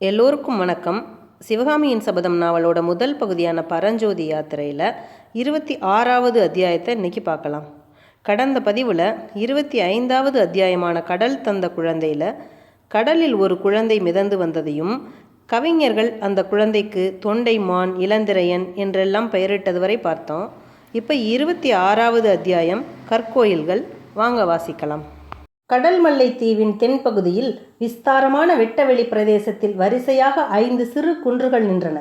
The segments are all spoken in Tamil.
எல்லோருக்கும் வணக்கம். சிவகாமியின் சபதம் நாவலோட முதல் பகுதியான பரஞ்சோதி யாத்திரையில் 26வது அத்தியாயத்தை இன்னைக்கு பார்க்கலாம். கடந்த பதிவில் 25வது அத்தியாயமான கடல் தந்த குழந்தையில் கடலில் ஒரு குழந்தை மிதந்து வந்ததையும் கவிஞர்கள் அந்த குழந்தைக்கு தொண்டைமான், இளந்திரையன் என்றெல்லாம் பெயரிட்டது வரை பார்த்தோம். இப்போ 26வது அத்தியாயம் கற்கோயில்கள். வாங்க வாசிக்கலாம். கடல் மல்லை தீவின் தென்பகுதியில் விஸ்தாரமான வெட்டவெளி பிரதேசத்தில் வரிசையாக 5 சிறு குன்றுகள் நின்றன.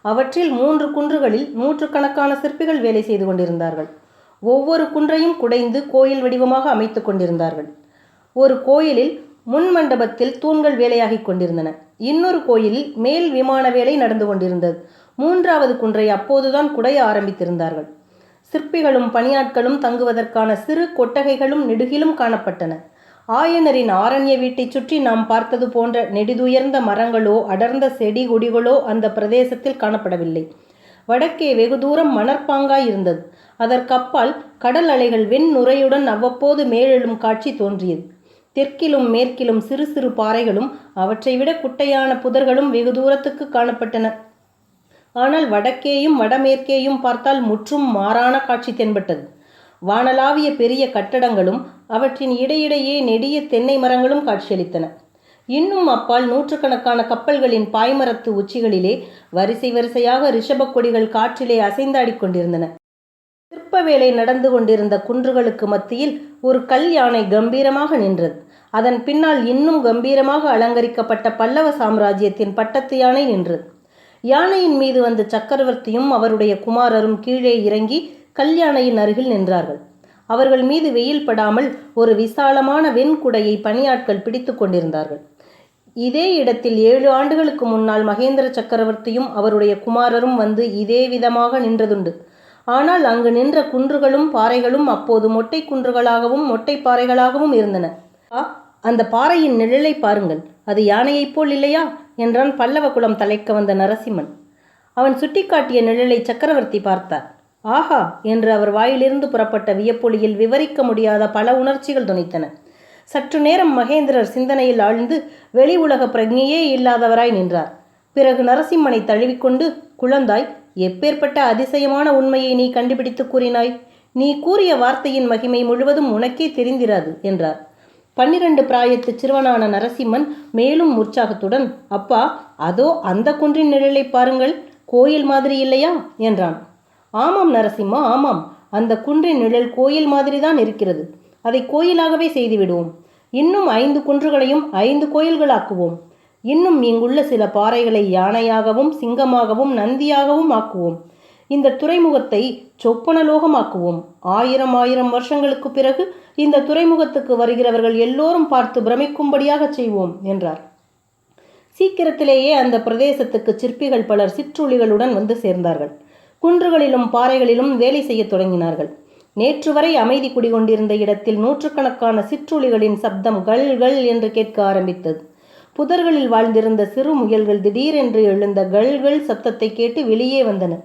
அவற்றில் 3 குன்றுகளில் நூற்றுக்கணக்கான சிற்பிகள் வேலை செய்து கொண்டிருந்தார்கள். ஒவ்வொரு குன்றையும் குடைந்து கோயில் வடிவமாக அமைத்து கொண்டிருந்தார்கள். ஒரு கோயிலில் முன் மண்டபத்தில் தூண்கள் வேலையாகி கொண்டிருந்தன. இன்னொரு கோயிலில் மேல் விமான வேலை நடந்து கொண்டிருந்தது. 3வது குன்றை அப்போதுதான் குடைய ஆரம்பித்திருந்தார்கள். சிற்பிகளும் பணியாட்களும் தங்குவதற்கான சிறு கொட்டகைகளும் நெடுகிலும் காணப்பட்டன. ஆயனரின் ஆரண்ய வீட்டை சுற்றி நாம் பார்த்தது போன்ற நெடிதுயர்ந்த மரங்களோ அடர்ந்த செடி கொடிகளோ அந்த பிரதேசத்தில் காணப்படவில்லை. வடக்கே வெகு தூரம் மணற்பாங்காய் இருந்தது. அதற்கப்பால் கடல் அலைகள் வெண்ணுரையுடன் அவ்வப்போது மேலெழும் காட்சி தோன்றியது. தெற்கிலும் மேற்கிலும் சிறு சிறு பாறைகளும் அவற்றை விட குட்டையான புதர்களும் வெகு தூரத்துக்கு காணப்பட்டன. ஆனால் வடக்கேயும் வடமேற்கேயும் பார்த்தால் முற்றும் மாறான காட்சி தென்பட்டது. வானளாவிய பெரிய கட்டடங்களும் அவற்றின் இடையிடையே நெடிய தென்னை மரங்களும் காட்சியளித்தன. இன்னும் அப்பால் நூற்றுக்கணக்கான கப்பல்களின் பாய்மரத்து உச்சிகளிலே வரிசை வரிசையாக ரிஷப கொடிகள் காற்றிலே அசைந்தாடிக் கொண்டிருந்தன. சிற்ப வேலை நடந்து கொண்டிருந்த குன்றுகளுக்கு மத்தியில் ஒரு கல் யானை கம்பீரமாக நின்றது. அதன் பின்னால் இன்னும் கம்பீரமாக அலங்கரிக்கப்பட்ட பல்லவ சாம்ராஜ்யத்தின் பட்டத்து யானை நின்றது. யானையின் மீது வந்த சக்கரவர்த்தியும் அவருடைய குமாரரும் கீழே இறங்கி கல்யாணையின் அருகில் நின்றார்கள். அவர்கள் மீது வெயில் படாமல் ஒரு விசாலமான வெண்குடையை பணியாட்கள் பிடித்து கொண்டிருந்தார்கள். இதே இடத்தில் 7 ஆண்டுகளுக்கு முன்னால் மகேந்திர சக்கரவர்த்தியும் அவருடைய குமாரரும் வந்து இதே விதமாக நின்றதுண்டு. ஆனால் அங்கு நின்ற குன்றுகளும் பாறைகளும் அப்போது மொட்டை குன்றுகளாகவும் மொட்டை பாறைகளாகவும் இருந்தன. அந்த பாறையின் நிழலை பாருங்கள், அது யானையைப் போல் இல்லையா என்றான் பல்லவ குலம் தலைக்க வந்த நரசிம்மன். அவன் சுட்டிக்காட்டிய நிழலை சக்கரவர்த்தி பார்த்தார். ஆஹா என்று அவர் வாயிலிருந்து புறப்பட்ட வியப்பொலியில் விவரிக்க முடியாத பல உணர்ச்சிகள் துணித்தன. சற்று நேரம் மகேந்திரர் சிந்தனையில் ஆழ்ந்து வெளி உலக பிரஜையே இல்லாதவராய் நின்றார். பிறகு நரசிம்மனை தழுவிக்கொண்டு, குழந்தாய், எப்பேற்பட்ட அதிசயமான உண்மையை நீ கண்டுபிடித்து கூறினாய். நீ கூறிய வார்த்தையின் மகிமை முழுவதும் உனக்கே தெரிந்திராது என்றார். 12 பிராயத்து சிறுவனான நரசிம்மன் மேலும் உற்சாகத்துடன், அப்பா, அதோ அந்த குன்றின் நிழலை பாருங்கள், கோயில் மாதிரி இல்லையா என்றான். ஆமாம் நரசிம்மா, ஆமாம், அந்த குன்றின் நிழல் கோயில் மாதிரிதான் இருக்கிறது. அதை கோயிலாகவே செய்துவிடுவோம். இன்னும் 5 குன்றுகளையும் 5 கோயில்களாக்குவோம். இன்னும் இங்குள்ள சில பாறைகளை யானையாகவும் சிங்கமாகவும் நந்தியாகவும் ஆக்குவோம். இந்த துறைமுகத்தை சொப்பனலோகமாக்குவோம். 1000 வருஷங்களுக்கு பிறகு இந்த துறைமுகத்துக்கு வருகிறவர்கள் எல்லோரும் பார்த்து பிரமிக்கும்படியாக செய்வோம் என்றார். சீக்கிரத்திலேயே அந்த பிரதேசத்துக்கு சிற்பிகள் பலர் சிற்றுளிகளுடன் வந்து சேர்ந்தார்கள். குன்றுகளிலும் பாறைகளிலும் வேலை செய்ய தொடங்கினார்கள். நேற்று வரை அமைதி குடிகொண்டிருந்த இடத்தில் நூற்றுக்கணக்கான சிற்றுளிகளின் சப்தம் கள் கள் என்று கேட்க ஆரம்பித்தது. புதர்களில் வாழ்ந்திருந்த சிறு முயல்கள் திடீரென்று எழுந்த கள் கள் சப்தத்தை கேட்டு வெளியே வந்தன.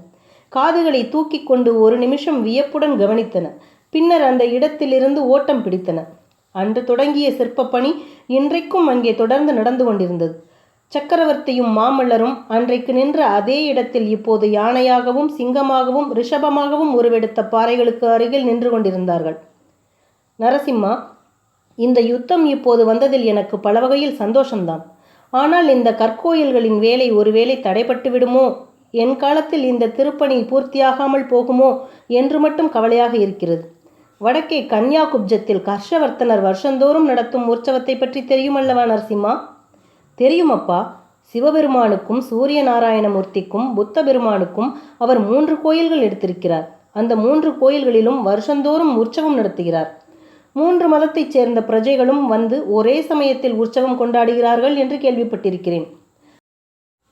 காதுகளை தூக்கி கொண்டு ஒரு நிமிஷம் வியப்புடன் கவனித்தன. பின்னர் அந்த இடத்திலிருந்து ஓட்டம் பிடித்தன. அன்று தொடங்கிய சிற்ப பணி இன்றைக்கும் அங்கே தொடர்ந்து நடந்து கொண்டிருந்தது. சக்கரவர்த்தியும் மாமல்லரும் அன்றைக்கு நின்ற அதே இடத்தில் இப்போது யானையாகவும் சிங்கமாகவும் ரிஷபமாகவும் உருவெடுத்த பாறைகளுக்கு அருகில் நின்று கொண்டிருந்தார்கள். நரசிம்மா, இந்த யுத்தம் இப்போது வந்ததில் எனக்கு பல வகையில் சந்தோஷம்தான். ஆனால் இந்த கற்கோயில்களின் வேலை ஒருவேளை தடைப்பட்டு விடுமோ, என் காலத்தில் இந்த திருப்பணி பூர்த்தியாகாமல் போகுமோ என்று மட்டும் கவலையாக இருக்கிறது. வடக்கே கன்யாகுப்ஜத்தில் ஹர்ஷவர்த்தனர் வருஷந்தோறும் நடத்தும் உற்சவத்தை பற்றி தெரியுமல்லவா நரசிம்மா? தெரியும் அப்பா. சிவபெருமானுக்கும் சூரிய நாராயணமூர்த்திக்கும் புத்த பெருமானுக்கும் அவர் 3 கோயில்கள் எடுத்திருக்கிறார். அந்த 3 கோயில்களிலும் வருஷந்தோறும் உற்சவம் நடத்துகிறார். 3 மதத்தைச் சேர்ந்த பிரஜைகளும் வந்து ஒரே சமயத்தில் உற்சவம் கொண்டாடுகிறார்கள் என்று கேள்விப்பட்டிருக்கிறேன்.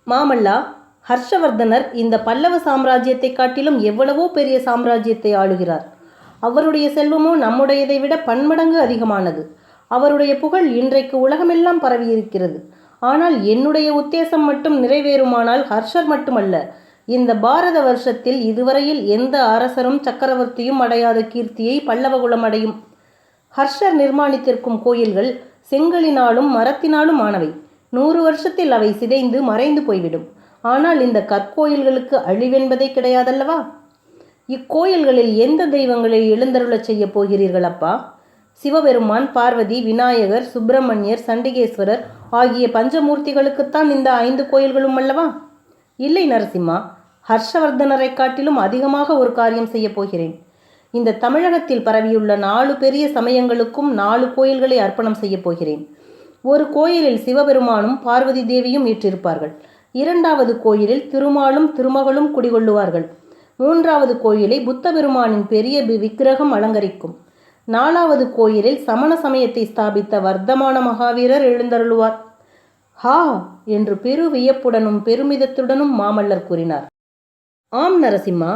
மாமல்லா, ஹர்ஷவர்தனர் இந்த பல்லவ சாம்ராஜ்யத்தை காட்டிலும் எவ்வளவோ பெரிய சாம்ராஜ்யத்தை ஆளுகிறார். அவருடைய செல்வமோ நம்முடையதை விட பன்மடங்கு அதிகமானது. அவருடைய புகழ் இன்றைக்கு உலகமெல்லாம் பரவியிருக்கிறது. ஆனால் என்னுடைய உத்தேசம் மட்டும் நிறைவேறுமானால் ஹர்ஷர் மட்டுமல்ல, இந்த பாரத வருஷத்தில் இதுவரையில் எந்த அரசரும் சக்கரவர்த்தியும் அடையாத கீர்த்தியை பல்லவகுலம் அடையும். ஹர்ஷர் நிர்மாணித்திருக்கும் கோயில்கள் செங்கலினாலும் மரத்தினாலும் ஆனவை. 100 வருஷத்தில் அவை சிதைந்து மறைந்து போய்விடும். ஆனால் இந்த கற்கோயில்களுக்கு அழிவென்பதே கிடையாதல்லவா? இக்கோயில்களில் எந்த தெய்வங்களை எழுந்தருளச் செய்ய போகிறீர்கள் அப்பா? சிவபெருமான், பார்வதி, விநாயகர், சுப்பிரமணியர், சண்டிகேஸ்வரர் ஆகிய பஞ்சமூர்த்திகளுக்குத்தான் இந்த 5 கோயில்களும் அல்லவா? இல்லை நரசிம்மா, ஹர்ஷவர்தனரை காட்டிலும் அதிகமாக ஒரு காரியம் செய்ய போகிறேன். இந்த தமிழகத்தில் பரவியுள்ள 4 பெரிய சமயங்களுக்கும் 4 கோயில்களை அர்ப்பணம் செய்ய போகிறேன். ஒரு கோயிலில் சிவபெருமானும் பார்வதி தேவியும் வீற்றிருப்பார்கள். 2வது கோயிலில் திருமாலும் திருமகளும் குடிகொள்ளுவார்கள். 3வது கோயிலை புத்த பெருமானின் பெரிய விக்கிரகம் அலங்கரிக்கும். 4வது கோயிலில் சமண சமயத்தை ஸ்தாபித்த வர்த்தமான மகாவீரர் எழுந்தருளுவார். ஹா என்று பெரு வியப்புடனும் பெருமிதத்துடனும் மாமல்லர் கூறினார். ஆம் நரசிம்மா,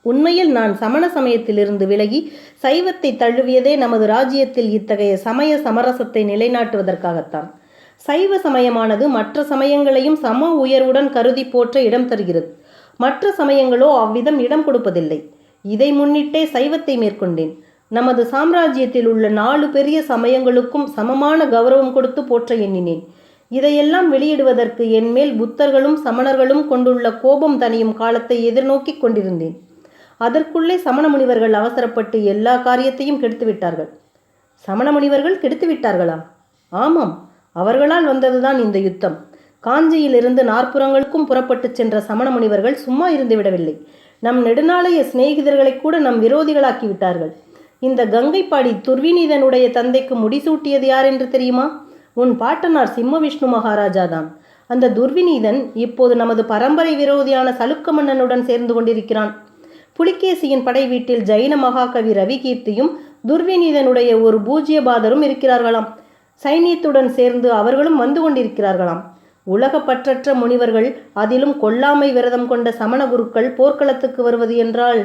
உண்மையில் நான் சமண சமயத்திலிருந்து விலகி சைவத்தை தழுவியதே நமது ராஜ்யத்தில் இத்தகைய சமய சமரசத்தை நிலைநாட்டுவதற்காகத்தான். சைவ சமயமானது மற்ற சமயங்களையும் சம உயர்வுடன் கருதி போற்ற இடம் தருகிறது. மற்ற சமயங்களோ அவ்விதம் இடம் கொடுப்பதில்லை. இதை முன்னிட்டே சைவத்தை மேற்கொண்டேன். நமது சாம்ராஜ்யத்தில் உள்ள 4 பெரிய சமயங்களுக்கும் சமமான கௌரவம் கொடுத்து போற்ற எண்ணினேன். இதையெல்லாம் வெளியிடுவதற்கு என்மேல் புத்தர்களும் சமணர்களும் கொண்டுள்ள கோபம் தணியும் காலத்தை எதிர்நோக்கி கொண்டிருந்தேன். அதற்குள்ளே சமண முனிவர்கள் அவசரப்பட்டு எல்லா காரியத்தையும் கெடுத்துவிட்டார்கள். சமண முனிவர்கள் கெடுத்துவிட்டார்களா? ஆமாம், அவர்களால் வந்ததுதான் இந்த யுத்தம். காஞ்சியிலிருந்து 4 புறங்களுக்கும் புறப்பட்டு சென்ற சமண முனிவர்கள் சும்மா இருந்து விடவில்லை. நம் நெடுநாளைய சிநேகிதர்களை கூட நம் விரோதிகளாக்கி விட்டார்கள். இந்த கங்கைப்பாடி துர்விநீதனுடைய தந்தைக்கு முடிசூட்டியது யார் என்று தெரியுமா? உன் பாட்டனார் சிம்ம விஷ்ணு மகாராஜாதான். அந்த துர்விநீதன் இப்போது நமது பரம்பரை விரோதியான சலுக்க மன்னனுடன் சேர்ந்து கொண்டிருக்கிறான். புலிகேசியின் படை வீட்டில் ஜைன மகாகவி ரவிகீர்த்தியும் துர்விநீதனுடைய ஒரு பூஜ்யபாதரும் இருக்கிறார்களாம். சைனியத்துடன் சேர்ந்து அவர்களும் வந்து கொண்டிருக்கிறார்களாம். உலக பற்றற்ற முனிவர்கள், அதிலும் கொல்லாமை விரதம் கொண்ட சமண குருக்கள் போர்க்களத்துக்கு வருவது என்றால்,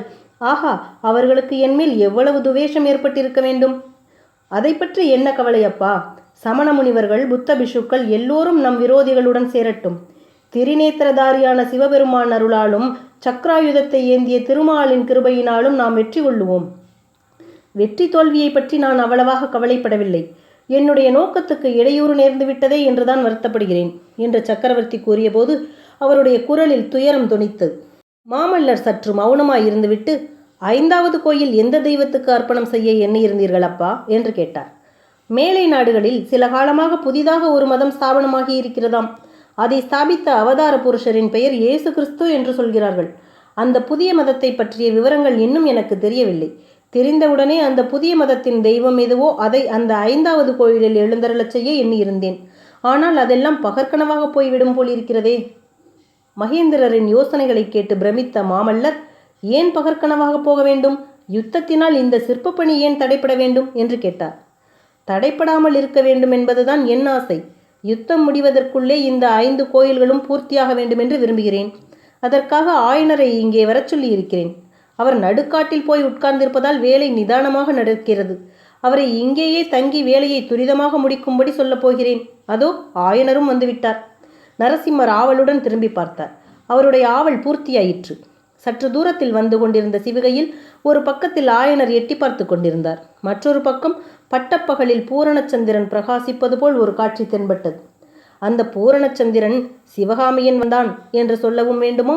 ஆஹா, அவர்களுக்கு என்மேல் எவ்வளவு துவேஷம் ஏற்பட்டிருக்க வேண்டும். அதை பற்றி என்ன கவலையப்பா? சமண முனிவர்கள், புத்த பிஷுக்கள் எல்லோரும் நம் விரோதிகளுடன் சேரட்டும். திரிநேத்திரதாரியான சிவபெருமான் அருளாலும் சக்ராயுதத்தை ஏந்திய திருமாலின் கிருபையினாலும் நாம் வெற்றி கொள்ளுவோம். வெற்றி தோல்வியை பற்றி நான் அவ்வளவாக கவலைப்படவில்லை. என்னுடைய நோக்கத்துக்கு இடையூறு நேர்ந்து விட்டதே என்றுதான் வருத்தப்படுகிறேன் என்று சக்கரவர்த்தி கூறியபோது அவருடைய குரலில் துயரம் தொனித்தது. மாமல்லர் சற்று மௌனமாய் இருந்துவிட்டு, 5வது கோயில் எந்த தெய்வத்துக்கு அர்ப்பணம் செய்ய எண்ணியிருந்தீர்கள் அப்பா என்று கேட்டார். மேலை நாடுகளில் சில காலமாக புதிதாக ஒரு மதம் ஸ்தாபனமாகி இருக்கிறதாம். அதை ஸ்தாபித்த அவதார புருஷரின் பெயர் இயேசு கிறிஸ்து என்று சொல்கிறார்கள். அந்த புதிய மதத்தை பற்றிய விவரங்கள் இன்னும் எனக்கு தெரியவில்லை. தெரிந்தவுடனே அந்த புதிய மதத்தின் தெய்வம் எதுவோ அதை அந்த 5வது கோயிலில் எழுந்தருளச் செய்ய எண்ணியிருந்தேன். ஆனால் அதெல்லாம் பகற்கனவாக போய்விடும் போலிருக்கிறதே. மகேந்திரரின் யோசனைகளை கேட்டு பிரமித்த மாமல்லர், ஏன் பகற்கனவாக போக வேண்டும்? யுத்தத்தினால் இந்த சிற்பப்பணி ஏன் தடைப்பட வேண்டும் என்று கேட்டார். தடைப்படாமல் இருக்க வேண்டும் என்பதுதான் என் ஆசை. யுத்தம் முடிவதற்குள்ளே இந்த 5 கோயில்களும் பூர்த்தியாக வேண்டும் என்று விரும்புகிறேன். அதற்காக ஆயனரை இங்கே வரச் சொல்லி இருக்கிறேன். அவர் நடுக்காட்டில் போய் உட்கார்ந்திருப்பதால் வேலை நிதானமாக நடக்கிறது. அவரை இங்கேயே தங்கி வேலையை துரிதமாக முடிக்கும்படி சொல்லப் போகிறேன். அதோ ஆயனரும் வந்துவிட்டார். நரசிம்மர் ஆவலுடன் திரும்பி பார்த்தார். அவருடைய ஆவல் பூர்த்தியாயிற்று. சற்று தூரத்தில் வந்து கொண்டிருந்த சிவிகையில் ஒரு பக்கத்தில் ஆயனர் எட்டி பார்த்து கொண்டிருந்தார். மற்றொரு பக்கம் பட்டப்பகலில் பூரணச்சந்திரன் பிரகாசிப்பது போல் ஒரு காட்சி தென்பட்டது. அந்த பூரணச்சந்திரன் சிவகாமியின் வந்தான் என்று சொல்லவும் வேண்டுமோ?